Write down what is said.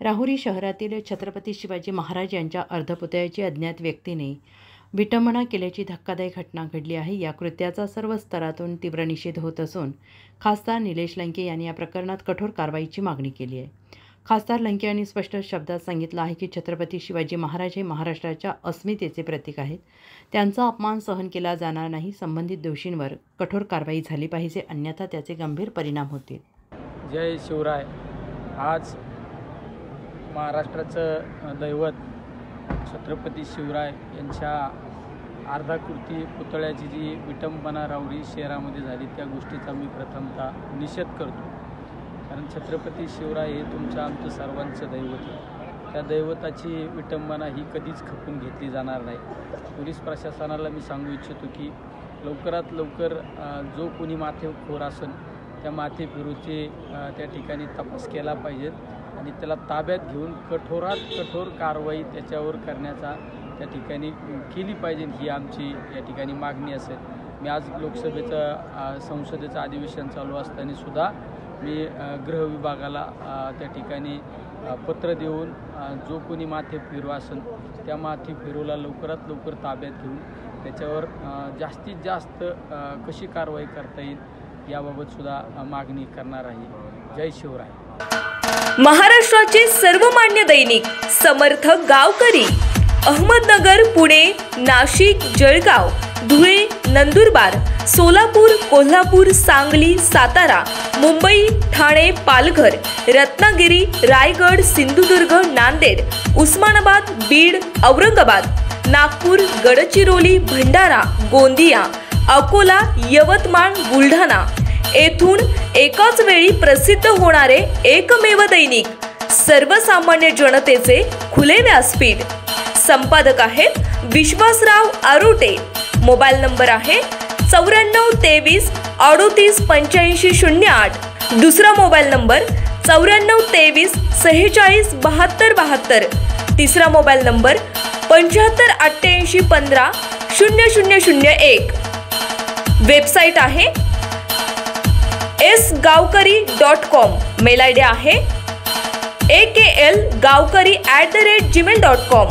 राहुरी शहरातील छत्रपती शिवाजी महाराज यांच्या अर्धपुतळ्याची अज्ञात व्यक्तीने विटंबना केल्याची धक्कादायक घटना घडली आहे। या कृत्याचा सर्व स्तरातून तीव्र निषेध होत असून खासदार निलेश लंके यांनी या प्रकरणात कठोर कारवाईची मागणी केली आहे। खासदार लंके यांनी स्पष्ट शब्दात सांगितलं आहे की छत्रपती शिवाजी महाराज हे महाराष्ट्राच्या अस्मितेचे प्रतीक आहेत। त्यांचा अपमान सहन केला जाणार नाही। संबंधित दोषींवर कठोर कारवाई झाली पाहिजे, अन्यथा त्याचे गंभीर परिणाम होतील। जय शिवराय। आज महाराष्ट्राचं दैवत छत्रपती शिवराय यांच्या अर्धाकृती पुतळ्याची जी विटंबना राहुरी शहरामध्ये झाली त्या गोष्टीचा मी प्रथमतः निषेध करतो। कारण छत्रपती शिवराय हे आमचं सर्वांचं दैवत आहे। त्या दैवताची विटंबना ही कधीच खपून घेतली जाणार नाही। पोलीस प्रशासनाला मी सांगू इच्छितो की लवकरात लवकर जो कोणी माथेखोर असेल त्या माथेफिरूचे त्या ठिकाणी तपास केला पाहिजे आणि त्याला ताब्यात घेऊन कठोरात कठोर कारवाई त्याच्यावर करण्याचा त्या ठिकाणी केली पाहिजे, ही आमची या ठिकाणी मागणी असेल। मी आज संसदेचं अधिवेशन चालू असताना सुद्धा मी गृह विभागाला त्या ठिकाणी पत्र देऊन जो कोणी माथेफिरू असेल त्या माथेफिरूला लवकरात लवकर ताब्यात घेऊन त्याच्यावर जास्तीत जास्त कशी कारवाई करता येईल याबाबत सुद्धा मागणी करणार आहे। जय शिवराय। महाराष्ट्राचे सर्वमान्य दैनिक समर्थ गावकरी अहमदनगर, पुणे, नाशिक, जळगाव, धुळे, नंदुरबार, सोलापूर, कोल्हापूर, सांगली, सातारा, मुंबई, ठाणे, पालघर, रत्नागिरी, रायगड, सिंधुदुर्ग, नांदेड, उस्मानाबाद, बीड, औरंगाबाद, नागपूर, गडचिरोली, भंडारा, गोंदिया, अकोला, यवतमाळ, बुलढाणा येथून एकाच वेळी प्रसिद्ध होणारे एकमेव दैनिक, सर्वसामान्य जनतेचे खुले व्यासपीठ। संपादक आहेत विश्वासराव आरोटे। मोबाईल नंबर आहे 9423 38 85 08। दुसरा मोबाईल नंबर 9423 46 72 72। तिसरा मोबाईल नंबर 75 88 15 0001। वेबसाईट आहे sgavkari.com। मेल आयडी आहे akl gavkari@gmail.com।